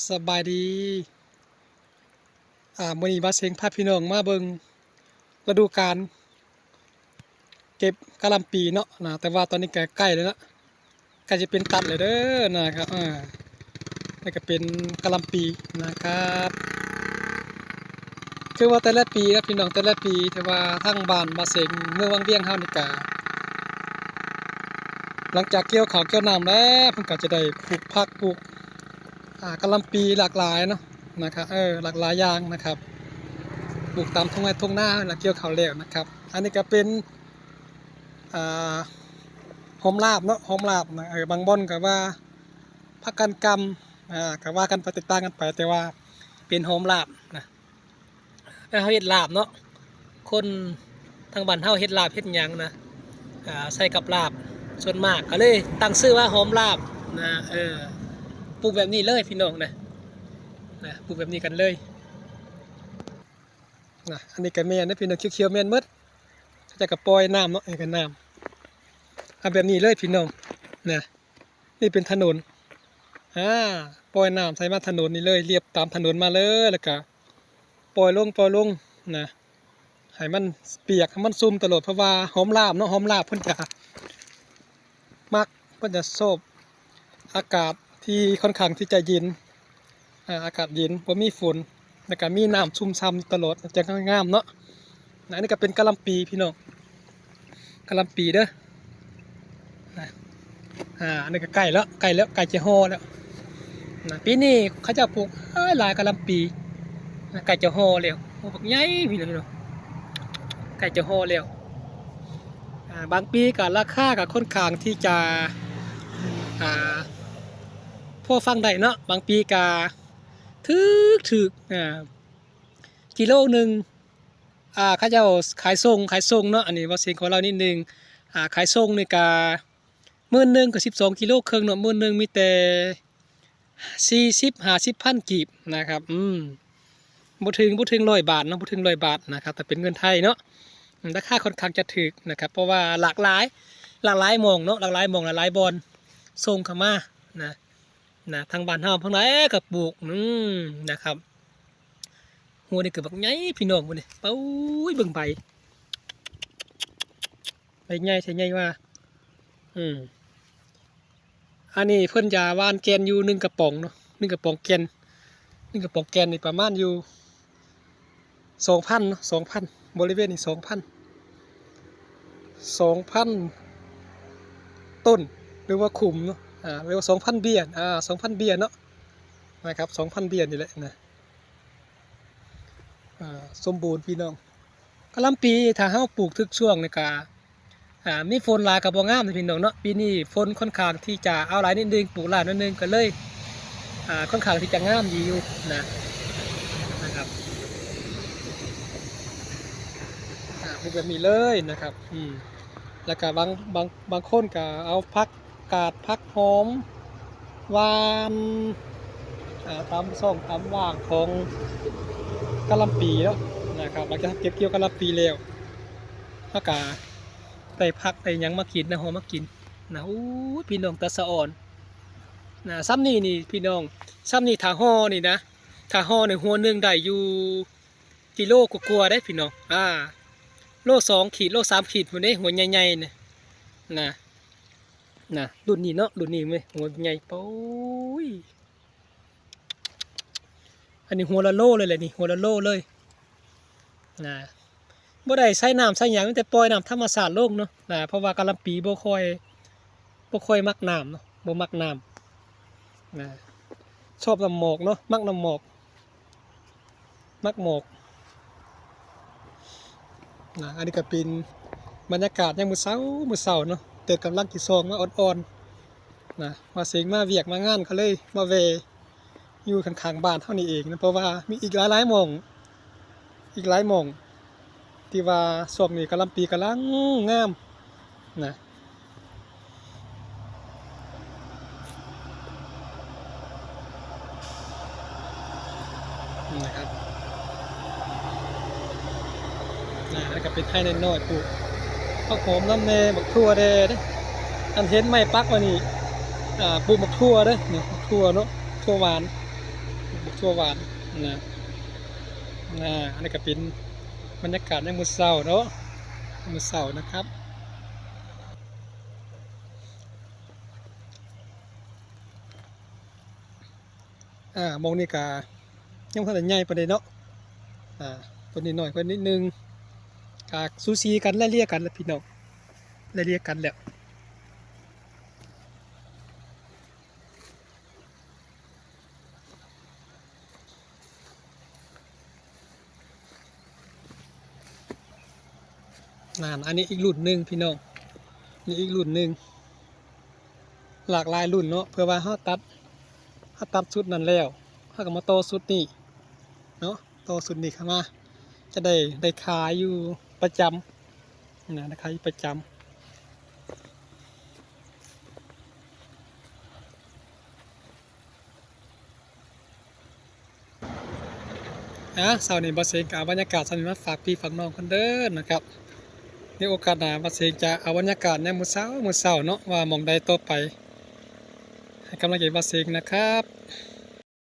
สบายดีมื้อนี้มาเซ็งพาพี่น้องมาเบิ่งฤดูกาลเก็บกะหล่ำปีเนาะแต่ว่าตอนนี้ก็ใกล้แล้วนะใกล้จะเป็นตัดเลยเด้อนะครับนี่ก็เป็นกะหล่ำปีนะครับคือว่าแต่ละปีนะพี่น้องแต่ละปีแต่ว่าทางบ้านมาเซ็งเมืองวังเวียงเฮานี่ก็หลังจากเกี่ยวข้าวเกี่ยวน้ำแล้วเพิ่นก็จะได้ปลูกผักปลูกกะหล่ำปีหลากหลายเนาะนะครับหลากหลายอย่างนะครับปลูกตามทุ่งไร่ทุ่งนาแล้วเกี่ยวข้าวแล้วนะครับอันนี้ก็เป็นหอมลาบเนาะหอมลาบนะบางบ่อนก็ว่าพักกันกำก็ว่ากันไปติดตั้งกันไปแต่ว่าเป็นหอมลาบนะแล้วเฮาเฮ็ดลาบเนาะคนทางบ้านเฮาเฮ็ดลาบเฮ็ดหยังนะใส่กับลาบส่วนมากก็เลยตั้งชื่อว่าหอมลาบนะปลูกแบบนี้เลยพี่น้องนะปลูกแบบนี้กันเลยนะอันนี้ก็แม่นนะพี่น้องเขียวๆแม่นหมดจะกระปล่อยน้ำเนาะกันน้ำเอาแบบนี้เลยพี่น้องนะนี่เป็นถนนปล่อยน้ำใส่มาถนนนี่เลยเรียบตามถนนมาเลยแล้วก็ปล่อยลงนะให้มันเปียกให้มันซุ่มตลอดเพราะว่าหอมลาบเนาะหอมลาบเพิ่นจะมักเพิ่นจะชอบอากาศที่ค่อนข้างที่จะเย็นอากาศเย็นบ่มีฝนแล้วก็มีน้ำชุ่มฉ่ำตลอดจะงามเนาะอันนี้ก็เป็นกะหล่ำปีพี่น้องกะหล่ำปีเด้ออันนี้ก็ใกล้จะห่อแล้วปีนี้เขาจะปลูกหลายกะหล่ำปีใกล้จะห่อแล้วโอ้บักใหญ่พี่น้องใกล้จะห่อแล้วบางปีก็ราคาก็ค่อนข้างที่จะพอฟังได้เนาะบางปีก็ถึกกิโลหนึ่งเขาจะขายส่งเนาะอันนี้ว่าเสียงของเรานิดนึงขายส่งนี่ก็10,000กับ12กิโลครึ่งเนาะ10,000มีแต่40-50,000กีบนะครับบ่ถึง100 บาทเนาะบ่ถึง100 บาทนะครับแต่เป็นเงินไทยเนาะราคาค่อนข้างจะถูกนะครับเพราะว่าหลากหลายหม่องเนาะหลากหลายหม่องหลากหลายบอนส่งเข้ามานะทางบ้านเฮาเพิ่นว่าก็ปลูกนะครับหัวนี่ก็บักใหญ่พี่น้องพุ่นนี่เป้าเบิ่งใบใหญ่ใช่ใหญ่ว่าอันนี้เพิ่นจะหว่านแกนอยู่1กระป๋องเนาะ1กระป๋องแกน1กระป๋องแกนนี่ประมาณอยู่ 2,000 เนาะ 2,000 บริเวณนี้ 2,000 ต้นหรือว่าขุมเนาะเรียกว่า 2,000 เบี้ย2,000 เบี้ยเนาะนะครับ 2,000 เบี้ยนี่แหละนะสมบูรณ์พี่น้องกะหล่ำปีถ้าเฮาปลูกทุกช่วงนี่ก็มีฝนหลายก็บ่งามพี่น้องเนาะปีนี้ฝนค่อนข้างที่จะเอาหลายนิดนึงปลูกหลายนิดนึงก็เลยค่อนข้างที่จะงามดีอยู่นะครับปลูกแบบนี้เลยนะครับแล้วก็บางคนก็เอาผักกาดผักหอมหวานตามซ่องตามว่างของกะหล่ำปีแล้วนะครับหลังจากเก็บเกี่ยวกะหล่ำปีแล้วผักกาดได้ผักได้หยังมากินนะหอมมากินอู้พี่น้องตาสะอ่อนซ้ำนี่พี่น้องซ้ำนี่ถ้าห่อนี่นะถ้าห่อในหัวนึงได้อยู่กิโลกว่าได้พี่น้องโล2 ขีดโล3 ขีดพุ่นเด้หัวใหญ่ๆเนี่ยรุ่นนี้เนาะรุ่นนี้มั้ยหัวใหญ่โป้ยอันนี้หัวละโลเลยแหละนี่หัวละโลเลยบ่ได้ใส่น้ำใส่หยังแต่ปล่อยน้ำธรรมชาติลงเนาะเพราะว่ากะหล่ำปีบ่ค่อยมักน้ำเนาะบ่มักน้ำชอบน้ำหมอกเนาะมักน้ำหมอกมักหมอกอันนี้ก็เป็นบรรยากาศยามมื้อเช้าเนาะเติดกำลังที่2มาอ่อนๆมาเสียงมาเวียกมางานก็เลยมาแวอยู่ข้างๆบ้านเท่านี้เองนะเพราะว่ามีอีกหลายหม่องที่ว่าช่วงนี้กะหล่ำปีกำลังงามนะครับแล้วก็เป็นไทยน้อยๆปลูกผักหอมน้ำแน่บักทั่วเด้อันเห็นไม้ปักว่านี่ปลูกบักทั่วเด้เนี่ยบักทั่วเนาะทั่วหวาน ทั่วหวานนะอันนี้ก็เป็นบรรยากาศในมื้อเช้าเนาะมื้อเช้านะครับมองนี่ก็ยังบ่ทันได้ใหญ่ปานใดเนาะตัวนี้น้อยกว่านิดนึงก็สูสีกันไล่เลี่ยกันแล้วพี่น้องไล่เลี่ยกันแล้วอันนี้อีกรุ่นหนึ่งพี่น้องนี่อีกรุ่นหนึ่งหลากหลายรุ่นเนาะเพื่อว่าเฮาตัดชุดนั้นแล้วเฮาก็มาต่อชุดนี้เนาะต่อชุดนี้เข้ามาจะได้ขายอยู่ประจำได้ขายอยู่ประจำเสาร์นี้บ่เซงก็เอาบรรยากาศเสาร์นี้มาฝากพี่ฝากน้องกันเด้อนะครับในโอกาสหน้าบ่เซงจะเอาบรรยากาศในมื้อเช้าเนาะว่าหม่องใดต่อไปให้กำลังใจบ่เซงนะครับ